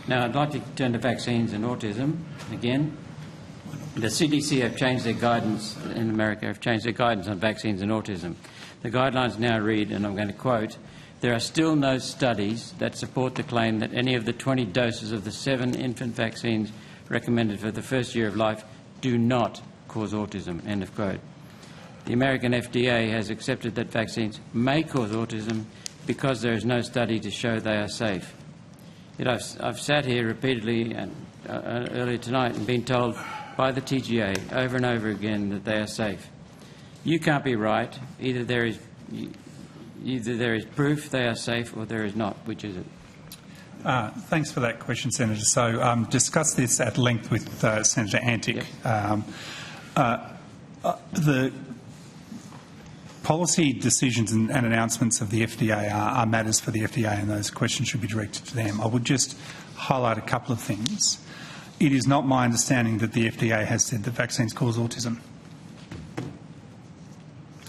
Now, I'd like to turn to vaccines and autism again. The CDC have changed their guidance in America, have changed their guidance on vaccines and autism. The guidelines now read, and I'm going to quote, "There are still no studies that support the claim that any of the 20 doses of the 7 infant vaccines recommended for the first year of life do not cause autism," end of quote. The American FDA has accepted that vaccines may cause autism because there is no study to show they are safe. Yet I've sat here repeatedly and earlier tonight and been told by the TGA over and over again that they are safe. You can't be right. Either there is proof they are safe or there is not. Which is it? Thanks for that question, Senator. So discussed this at length with Senator Antic. Yep. The policy decisions and announcements of the FDA are matters for the FDA, and those questions should be directed to them. I would just highlight a couple of things. It is not my understanding that the FDA has said that vaccines cause autism,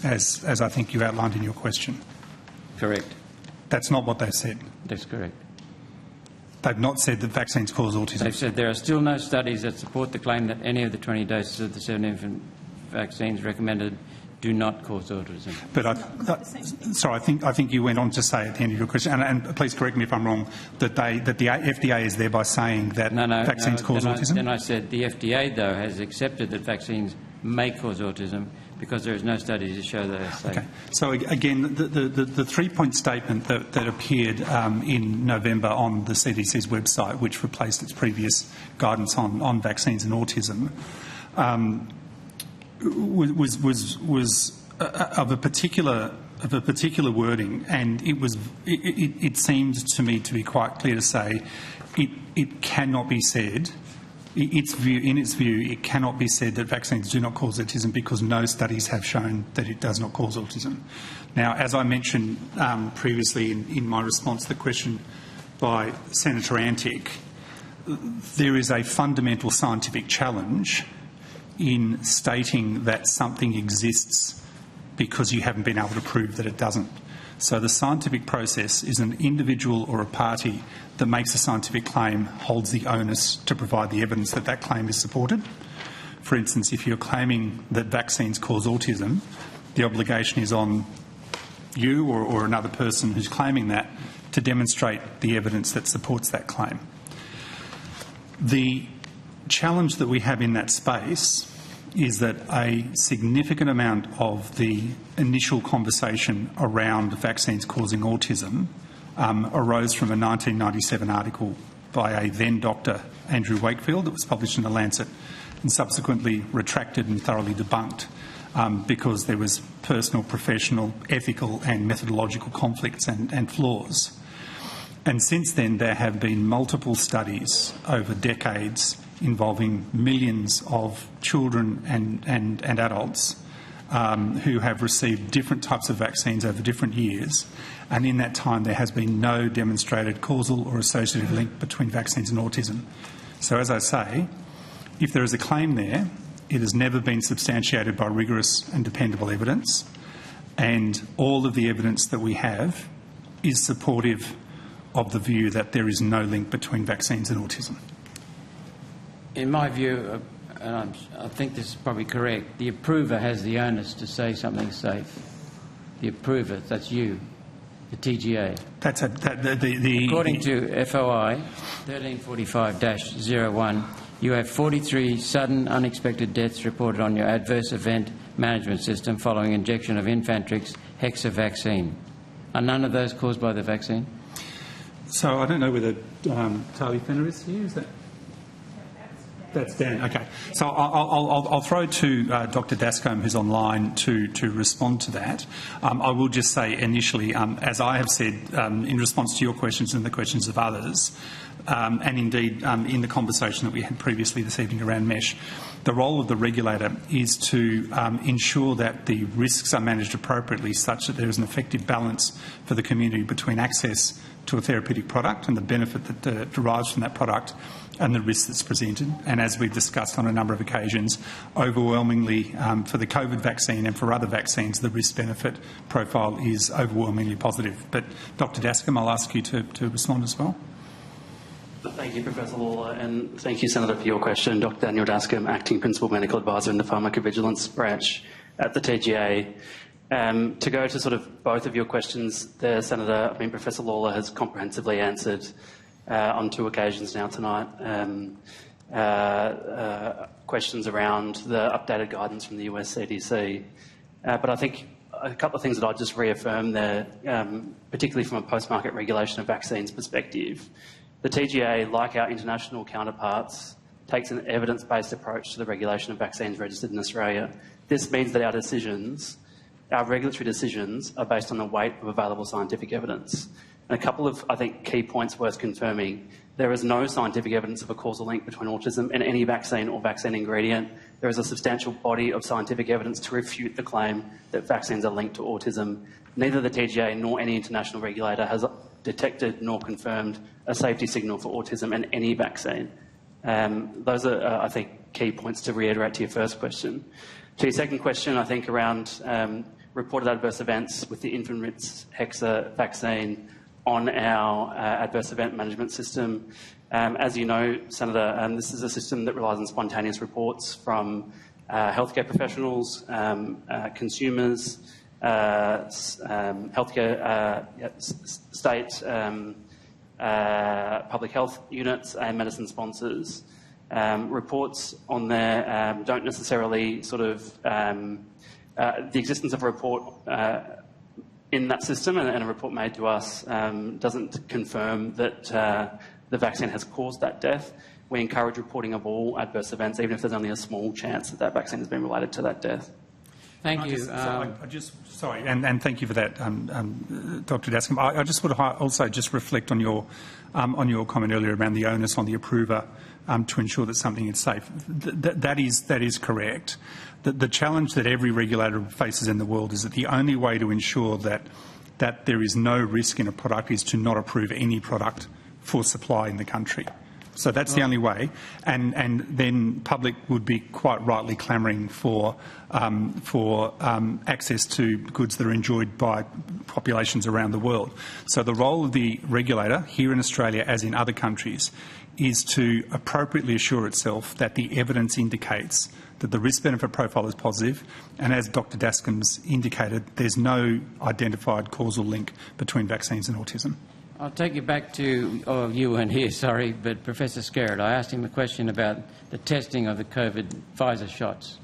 as I think you outlined in your question. Correct. That's not what they've said. That's correct. They've not said that vaccines cause autism. They've said there are still no studies that support the claim that any of the 20 doses of the 7 infant vaccines recommended do not cause autism. But I think you went on to say at the end of your question, and please correct me if I'm wrong, that the FDA is thereby saying that vaccines cause autism? Then I said the FDA, though, has accepted that vaccines may cause autism because there is no study to show that they are safe. Okay. So again, the three-point statement that appeared in November on the CDC's website, which replaced its previous guidance on vaccines and autism, was of a particular wording, and it seemed to me to be quite clear to say it cannot be said. In its view, it cannot be said that vaccines do not cause autism because no studies have shown that it does not cause autism. Now, as I mentioned previously in my response to the question by Senator Antic, there is a fundamental scientific challenge in stating that something exists because you haven't been able to prove that it doesn't. So the scientific process is an individual or a party that makes a scientific claim holds the onus to provide the evidence that that claim is supported. For instance, if you're claiming that vaccines cause autism, the obligation is on you or another person who's claiming that to demonstrate the evidence that supports that claim. The challenge that we have in that space is that a significant amount of the initial conversation around vaccines causing autism arose from a 1997 article by a then Dr. Andrew Wakefield that was published in The Lancet and subsequently retracted and thoroughly debunked because there was personal, professional, ethical and methodological conflicts and flaws. And since then there have been multiple studies over decades involving millions of children and adults who have received different types of vaccines over different years, and in that time there has been no demonstrated causal or associative link between vaccines and autism. So as I say, if there is a claim there, it has never been substantiated by rigorous and dependable evidence, and all of the evidence that we have is supportive of the view that there is no link between vaccines and autism. In my view, and I think this is probably correct, the approver has the onus to say something's safe. The approver, that's you, the TGA. According to FOI 1345-01, you have 43 sudden unexpected deaths reported on your adverse event management system following injection of Infantrix Hexa vaccine. Are none of those caused by the vaccine? So I don't know whether Tali Fenner is here. Is that? That's Dan. Okay. So I'll throw to Dr. Dascombe, who's online, to respond to that. I will just say initially, as I have said in response to your questions and the questions of others, and indeed in the conversation that we had previously this evening around MESH, the role of the regulator is to ensure that the risks are managed appropriately such that there is an effective balance for the community between access to a therapeutic product and the benefit that derives from that product and the risk that's presented. And as we've discussed on a number of occasions, overwhelmingly for the COVID vaccine and for other vaccines, the risk-benefit profile is overwhelmingly positive. But Dr. Dascombe, I'll ask you to respond as well. Thank you, Professor Lawler, and thank you, Senator, for your question. Dr. Daniel Dascombe, Acting Principal Medical Advisor in the Pharmacovigilance Branch at the TGA. To go to sort of both of your questions there, Senator, Professor Lawler has comprehensively answered on 2 occasions now tonight questions around the updated guidance from the US CDC. But I think a couple of things that I'd just reaffirm there, particularly from a post-market regulation of vaccines perspective. The TGA, like our international counterparts, takes an evidence-based approach to the regulation of vaccines registered in Australia. This means that our regulatory decisions are based on the weight of available scientific evidence. And a couple of, I think, key points worth confirming. There is no scientific evidence of a causal link between autism and any vaccine or vaccine ingredient. There is a substantial body of scientific evidence to refute the claim that vaccines are linked to autism. Neither the TGA nor any international regulator has detected nor confirmed a safety signal for autism in any vaccine. Those are, I think, key points to reiterate to your first question. To your second question, I think around reported adverse events with the Influenza Hexa vaccine on our adverse event management system. As you know, Senator, this is a system that relies on spontaneous reports from healthcare professionals, consumers, healthcare, state public health units and medicine sponsors. Reports on there don't necessarily sort of the existence of a report in that system and a report made to us doesn't confirm that the vaccine has caused that death. We encourage reporting of all adverse events, even if there's only a small chance that that vaccine has been related to that death. Thank you. Sorry, and thank you for that, Dr. Dascombe. I just would also just reflect on your comment earlier around the onus on the approver to ensure that something is safe. That is correct. The challenge that every regulator faces in the world is that the only way to ensure that there is no risk in a product is to not approve any product for supply in the country. So that's the only way, and then public would be quite rightly clamouring for access to goods that are enjoyed by populations around the world. So the role of the regulator here in Australia, as in other countries, is to appropriately assure itself that the evidence indicates that the risk-benefit profile is positive, and as Dr. Dascombe's indicated, there's no identified causal link between vaccines and autism. I'll take you back to, you weren't here, sorry, but Professor Skerritt. I asked him a question about the testing of the COVID Pfizer shots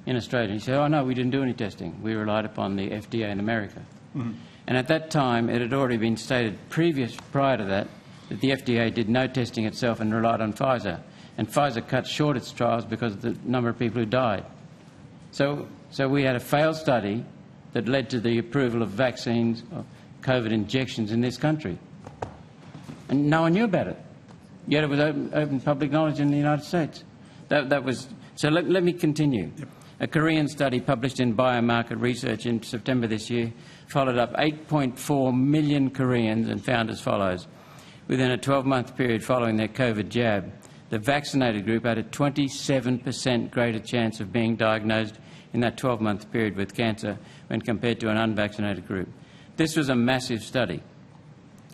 in Australia. He said, no, we didn't do any testing. We relied upon the FDA in America. And at that time, it had already been stated prior to that the FDA did no testing itself and relied on Pfizer. And Pfizer cut short its trials because of the number of people who died. So we had a failed study that led to the approval of vaccines, of COVID injections in this country. And no one knew about it. Yet it was open public knowledge in the United States. So let me continue. Yep. A Korean study published in Biomarket Research in September this year followed up 8.4 million Koreans and found as follows. Within a 12-month period following their COVID jab, the vaccinated group had a 27% greater chance of being diagnosed in that 12-month period with cancer when compared to an unvaccinated group. This was a massive study.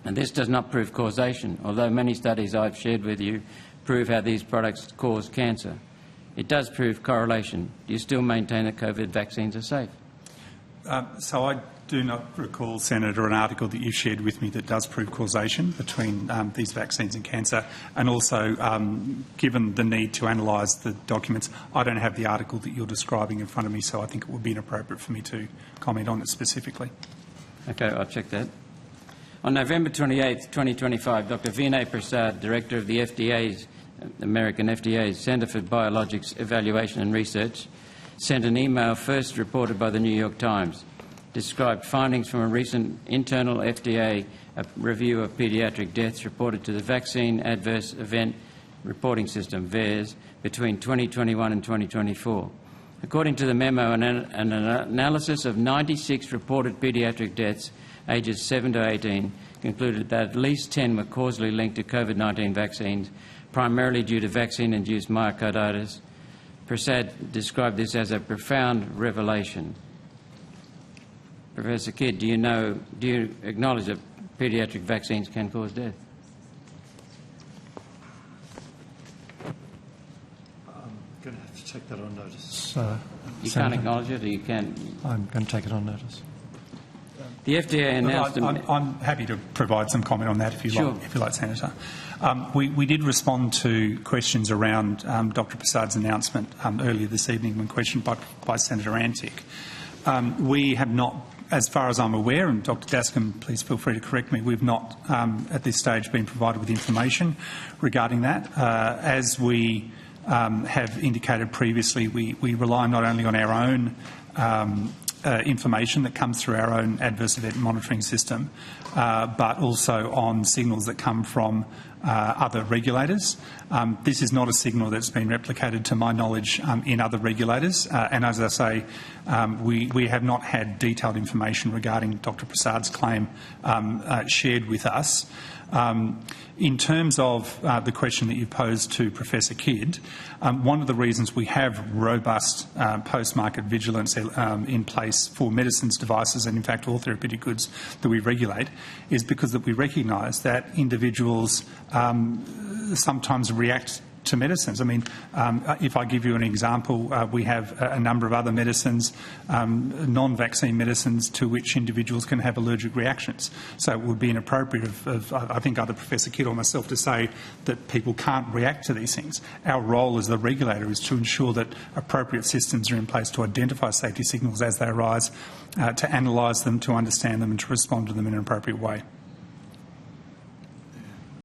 And this does not prove causation, although many studies I've shared with you prove how these products cause cancer. It does prove correlation. Do you still maintain that COVID vaccines are safe? So I do not recall, Senator, an article that you shared with me that does prove causation between these vaccines and cancer. And also, given the need to analyse the documents, I don't have the article that you're describing in front of me, so I think it would be inappropriate for me to comment on it specifically. Okay, I'll check that. On November 28, 2025, Dr. Vinay Prasad, Director of the FDA's, American FDA's Centre for Biologics Evaluation and Research, sent an email first reported by the New York Times, described findings from a recent internal FDA review of paediatric deaths reported to the Vaccine Adverse Event Reporting System, VAERS, between 2021 and 2024. According to the memo, an analysis of 96 reported paediatric deaths ages 7 to 18 concluded that at least 10 were causally linked to COVID-19 vaccines, primarily due to vaccine-induced myocarditis. Prasad described this as a profound revelation. Professor Kidd, do you acknowledge that paediatric vaccines can cause death? going to have to take that on notice. You can't acknowledge it, or you can. I'm going to take it on notice. The FDA announced. I'm happy to provide some comment on that if you Sure. like, Senator. We did respond to questions around Dr. Prasad's announcement earlier this evening when questioned by Senator Antic. We have not, as far as I'm aware, and Dr. Dascombe, please feel free to correct me, we've not at this stage been provided with information regarding that. As we have indicated previously, we rely not only on our own information that comes through our own adverse event monitoring system, but also on signals that come from other regulators. This is not a signal that's been replicated, to my knowledge, in other regulators. And as I say, we have not had detailed information regarding Dr. Prasad's claim shared with us. In terms of the question that you posed to Professor Kidd, one of the reasons we have robust post-market vigilance in place for medicines, devices and in fact all therapeutic goods that we regulate is because that we recognise that individuals sometimes react to medicines. I mean, if I give you an example, we have a number of other medicines, non-vaccine medicines, to which individuals can have allergic reactions. So it would be inappropriate of I think, either Professor Kidd or myself to say that people can't react to these things. Our role as the regulator is to ensure that appropriate systems are in place to identify safety signals as they arise, to analyse them, to understand them and to respond to them in an appropriate way.